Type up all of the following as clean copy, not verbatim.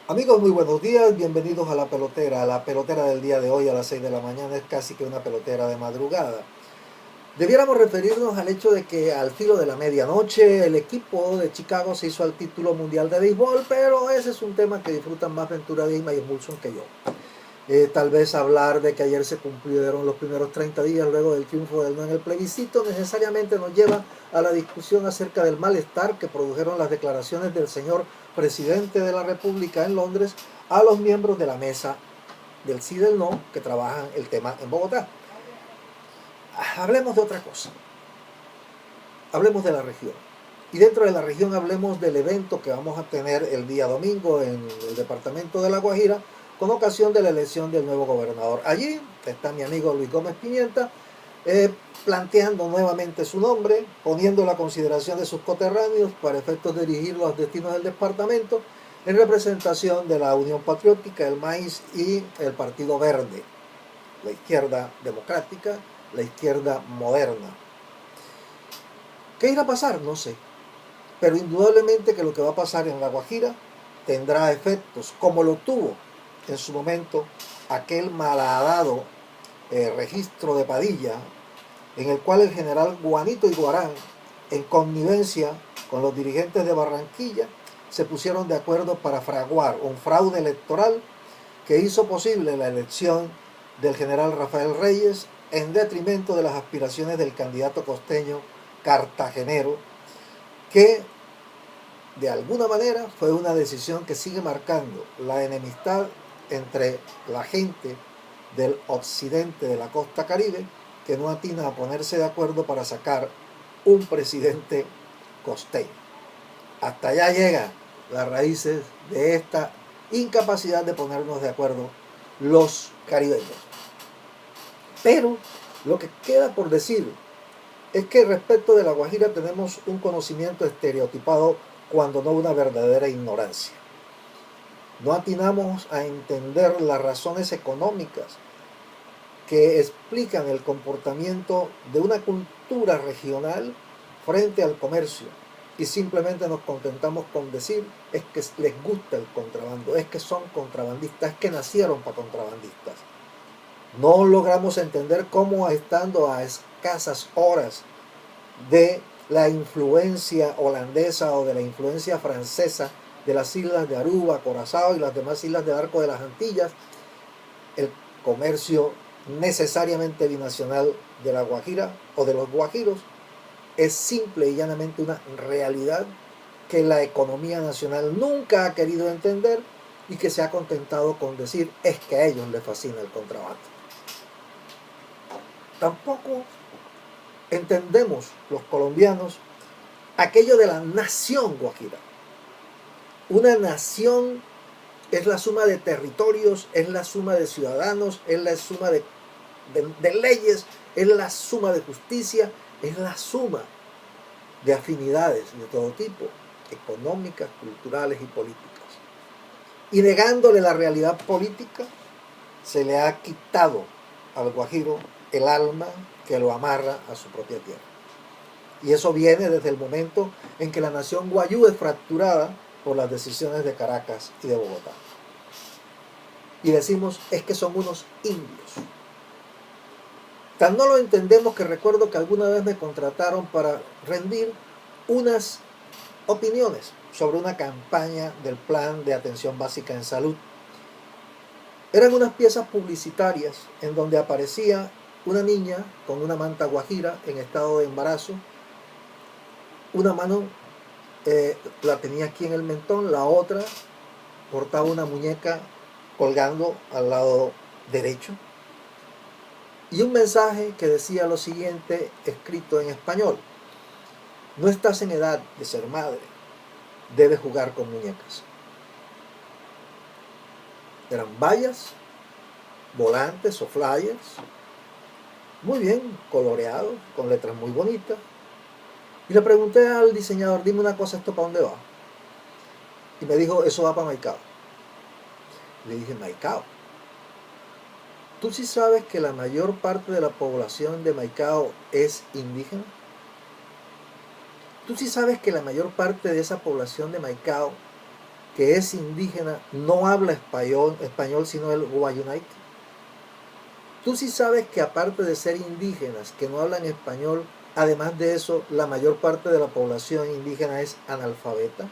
Amigos, muy buenos días, bienvenidos a La Pelotera. La pelotera del día de hoy a las 6 de la mañana es casi que una pelotera de madrugada. Debiéramos referirnos al hecho de que al filo de la medianoche el equipo de Chicago se hizo al título mundial de béisbol, pero ese es un tema que disfrutan más Ventura Disma y Emulson que yo. Tal vez hablar de que ayer se cumplieron los primeros 30 días luego del triunfo del no en el plebiscito necesariamente nos lleva a la discusión acerca del malestar que produjeron las declaraciones del señor presidente de la República en Londres a los miembros de la mesa del sí y del no que trabajan el tema en Bogotá. Hablemos de otra cosa, hablemos de la región. Y dentro de la región hablemos del evento que vamos a tener el día domingo en el departamento de La Guajira con ocasión de la elección del nuevo gobernador. Allí está mi amigo Luis Gómez Pimienta, planteando nuevamente su nombre, poniendo la consideración de sus coterráneos para efectos de dirigir los destinos del departamento en representación de la Unión Patriótica, el MAIS y el Partido Verde, la izquierda democrática, la izquierda moderna. ¿Qué irá a pasar? No sé. Pero indudablemente que lo que va a pasar en La Guajira tendrá efectos, como lo tuvo en su momento aquel malhadado registro de Padilla, en el cual el general Juanito Iguarán, en connivencia con los dirigentes de Barranquilla, se pusieron de acuerdo para fraguar un fraude electoral que hizo posible la elección del general Rafael Reyes en detrimento de las aspiraciones del candidato costeño cartagenero, que de alguna manera fue una decisión que sigue marcando la enemistad entre la gente del occidente de la costa caribe, que no atina a ponerse de acuerdo para sacar un presidente costeño. Hasta allá llegan las raíces de esta incapacidad de ponernos de acuerdo los caribeños. Pero lo que queda por decir es que respecto de La Guajira tenemos un conocimiento estereotipado cuando no una verdadera ignorancia. No atinamos a entender las razones económicas que explican el comportamiento de una cultura regional frente al comercio, y simplemente nos contentamos con decir es que les gusta el contrabando, es que son contrabandistas, es que nacieron para contrabandistas. No logramos entender cómo, estando a escasas horas de la influencia holandesa o de la influencia francesa de las islas de Aruba, Curazao y las demás islas del Arco de las Antillas, el comercio necesariamente binacional de la Guajira o de los guajiros es simple y llanamente una realidad que la economía nacional nunca ha querido entender y que se ha contentado con decir es que a ellos les fascina el contrabando. Tampoco entendemos los colombianos aquello de la nación guajira. Una nación es la suma de territorios, es la suma de ciudadanos, es la suma de leyes, es la suma de justicia, es la suma de afinidades de todo tipo, económicas, culturales y políticas. Y negándole la realidad política, se le ha quitado al guajiro el alma que lo amarra a su propia tierra. Y eso viene desde el momento en que la nación guayú es fracturada por las decisiones de Caracas y de Bogotá. Y decimos, es que son unos indios. Tan no lo entendemos que recuerdo que alguna vez me contrataron para rendir unas opiniones sobre una campaña del plan de atención básica en salud. Eran unas piezas publicitarias en donde aparecía una niña con una manta guajira en estado de embarazo. Una mano la tenía aquí en el mentón, la otra portaba una muñeca colgando al lado derecho. Y un mensaje que decía lo siguiente, escrito en español: no estás en edad de ser madre, debes jugar con muñecas. Eran vallas, volantes o flyers, muy bien coloreados, con letras muy bonitas. Y le pregunté al diseñador, dime una cosa, ¿esto para dónde va? Y me dijo, eso va para Maicao. Le dije, Maicao, ¿tú sí sabes que la mayor parte de la población de Maicao es indígena? ¿Tú sí sabes que la mayor parte de esa población de Maicao que es indígena no habla español sino el guayunaiki? Tú sí sabes que aparte de ser indígenas que no hablan español, además de eso, la mayor parte de la población indígena es analfabeta.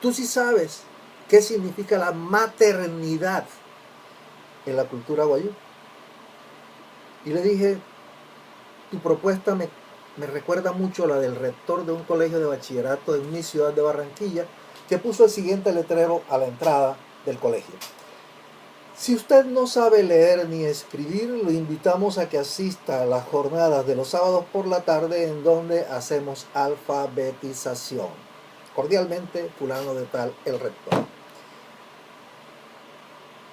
Tú sí sabes qué significa la maternidad en la cultura guayú. Y le dije, tu propuesta me recuerda mucho a la del rector de un colegio de bachillerato en mi ciudad de Barranquilla, que puso el siguiente letrero a la entrada del colegio: si usted no sabe leer ni escribir, lo invitamos a que asista a las jornadas de los sábados por la tarde en donde hacemos alfabetización. Cordialmente, fulano de tal, el rector.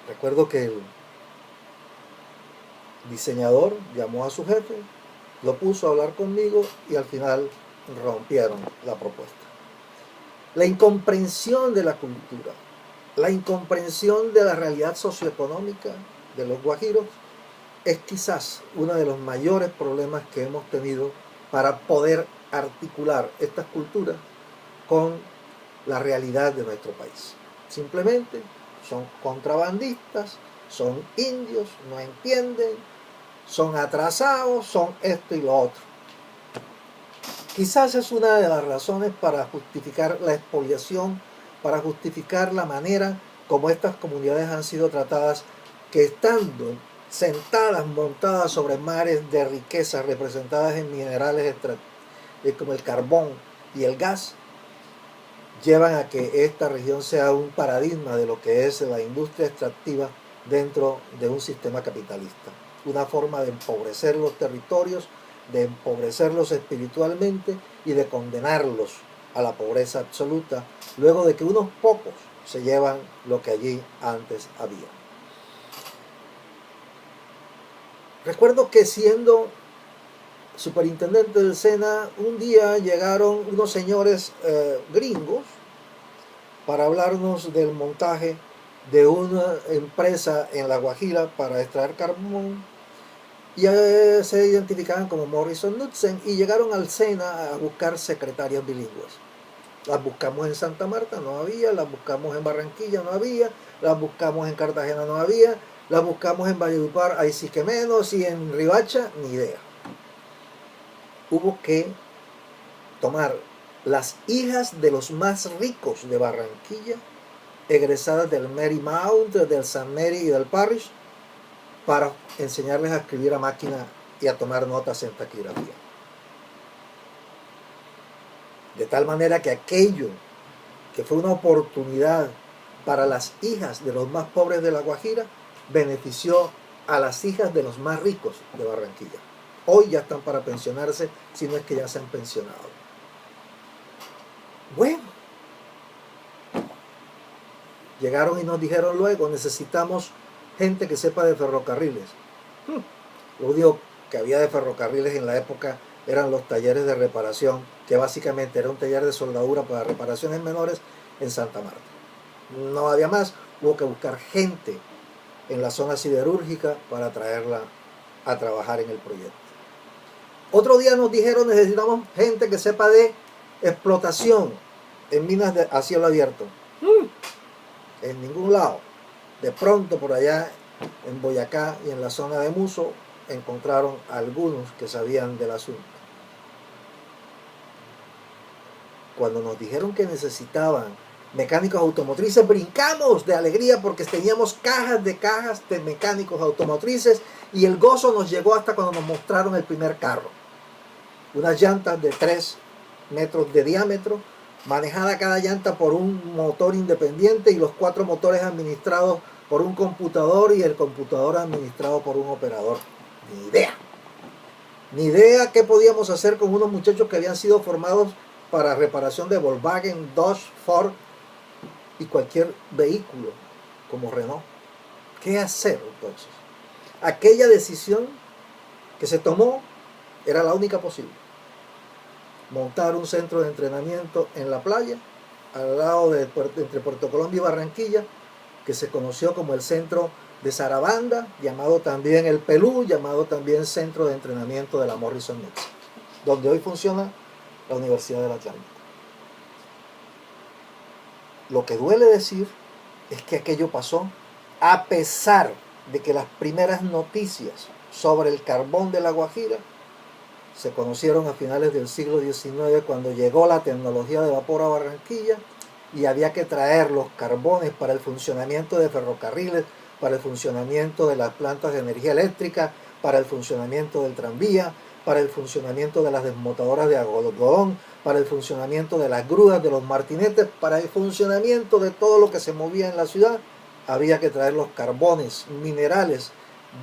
Recuerdo que el diseñador llamó a su jefe, lo puso a hablar conmigo y al final rompieron la propuesta. La incomprensión de la cultura, la incomprensión de la realidad socioeconómica de los guajiros es quizás uno de los mayores problemas que hemos tenido para poder articular estas culturas con la realidad de nuestro país. Simplemente son contrabandistas, son indios, no entienden, son atrasados, son esto y lo otro. Quizás es una de las razones para justificar la expoliación, para justificar la manera como estas comunidades han sido tratadas, que estando sentadas, montadas sobre mares de riqueza, representadas en minerales como el carbón y el gas, llevan a que esta región sea un paradigma de lo que es la industria extractiva dentro de un sistema capitalista. Una forma de empobrecer los territorios, de empobrecerlos espiritualmente y de condenarlos a la pobreza absoluta, luego de que unos pocos se llevan lo que allí antes había. Recuerdo que siendo superintendente del SENA, un día llegaron unos señores gringos para hablarnos del montaje de una empresa en La Guajira para extraer carbón, y se identificaban como Morrison Knudsen, y llegaron al SENA a buscar secretarias bilingües. Las buscamos en Santa Marta, no había; las buscamos en Barranquilla, no había; las buscamos en Cartagena, no había; las buscamos en Valledupar, ahí sí que menos; y en Riohacha, ni idea. Hubo que tomar las hijas de los más ricos de Barranquilla, egresadas del Marymount, del St. Mary y del Parrish, para enseñarles a escribir a máquina y a tomar notas en taquigrafía. De tal manera que aquello que fue una oportunidad para las hijas de los más pobres de La Guajira, benefició a las hijas de los más ricos de Barranquilla. Hoy ya están para pensionarse, si no es que ya se han pensionado. Bueno, llegaron y nos dijeron luego: necesitamos gente que sepa de ferrocarriles. Lo único que había de ferrocarriles en la época eran los talleres de reparación, que básicamente era un taller de soldadura para reparaciones menores en Santa Marta. No había más, hubo que buscar gente en la zona siderúrgica para traerla a trabajar en el proyecto. Otro día nos dijeron: necesitamos gente que sepa de explotación en minas a cielo abierto. En ningún lado. De pronto por allá en Boyacá y en la zona de Muso encontraron a algunos que sabían del asunto. Cuando nos dijeron que necesitaban mecánicos automotrices, brincamos de alegría porque teníamos cajas de mecánicos automotrices, y el gozo nos llegó hasta cuando nos mostraron el primer carro. Unas llantas de 3 metros de diámetro, manejada cada llanta por un motor independiente, y los 4 motores administrados por un computador, y el computador administrado por un operador. Ni idea qué podíamos hacer con unos muchachos que habían sido formados para reparación de Volkswagen, Dodge, Ford y cualquier vehículo como Renault. ¿Qué hacer entonces? Aquella decisión que se tomó era la única posible: montar un centro de entrenamiento en la playa, al lado entre Puerto Colombia y Barranquilla, que se conoció como el Centro de Sarabanda, llamado también el Pelú, llamado también Centro de Entrenamiento de la Morrison Knudsen, donde hoy funciona la Universidad del Atlántico. Lo que duele decir es que aquello pasó a pesar de que las primeras noticias sobre el carbón de La Guajira se conocieron a finales del siglo XIX, cuando llegó la tecnología de vapor a Barranquilla y había que traer los carbones para el funcionamiento de ferrocarriles, para el funcionamiento de las plantas de energía eléctrica, para el funcionamiento del tranvía, para el funcionamiento de las desmotadoras de algodón, para el funcionamiento de las grúas, de los martinetes, para el funcionamiento de todo lo que se movía en la ciudad. Había que traer los carbones minerales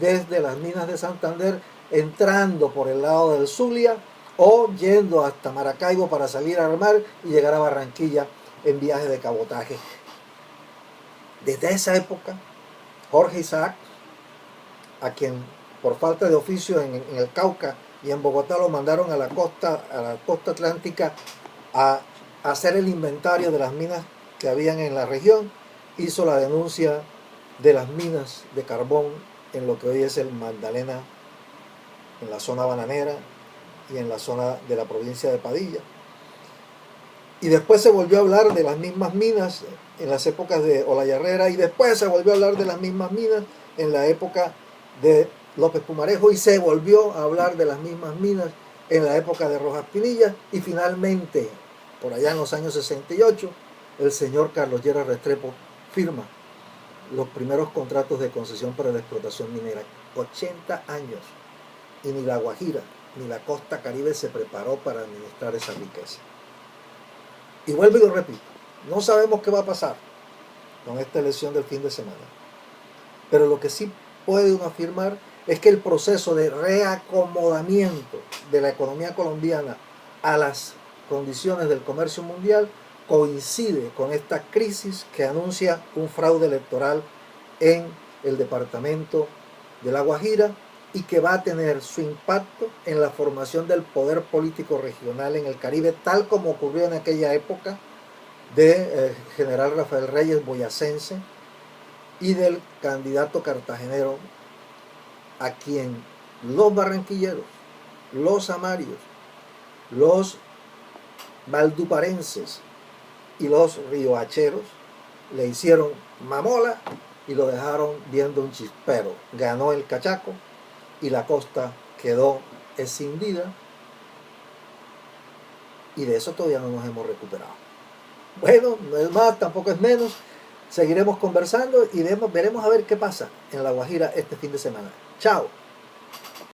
desde las minas de Santander, entrando por el lado del Zulia o yendo hasta Maracaibo para salir al mar y llegar a Barranquilla en viaje de cabotaje. Desde esa época, Jorge Isaac, a quien por falta de oficio en el Cauca y en Bogotá lo mandaron a la costa atlántica a hacer el inventario de las minas que habían en la región, hizo la denuncia de las minas de carbón en lo que hoy es el Magdalena, en la zona bananera y en la zona de la provincia de Padilla. Y después se volvió a hablar de las mismas minas en las épocas de Olayarrera, y después se volvió a hablar de las mismas minas en la época de López Pumarejo, y se volvió a hablar de las mismas minas en la época de Rojas Pinilla, y finalmente, por allá en los años 68, el señor Carlos Lleras Restrepo firma los primeros contratos de concesión para la explotación minera. 80 años, y ni La Guajira ni la costa caribe se preparó para administrar esa riqueza. Y vuelvo y lo repito, no sabemos qué va a pasar con esta elección del fin de semana, pero lo que sí puede uno afirmar es que el proceso de reacomodamiento de la economía colombiana a las condiciones del comercio mundial coincide con esta crisis que anuncia un fraude electoral en el departamento de La Guajira, y que va a tener su impacto en la formación del poder político regional en el Caribe, tal como ocurrió en aquella época de general Rafael Reyes Boyacense y del candidato cartagenero, a quien los barranquilleros, los amarios, los valduparenses y los riohacheros le hicieron mamola y lo dejaron viendo un chispero. Ganó el cachaco y la costa quedó escindida, y de eso todavía no nos hemos recuperado. Bueno, no es más, tampoco es menos. Seguiremos conversando y veremos a ver qué pasa en La Guajira este fin de semana. Chao.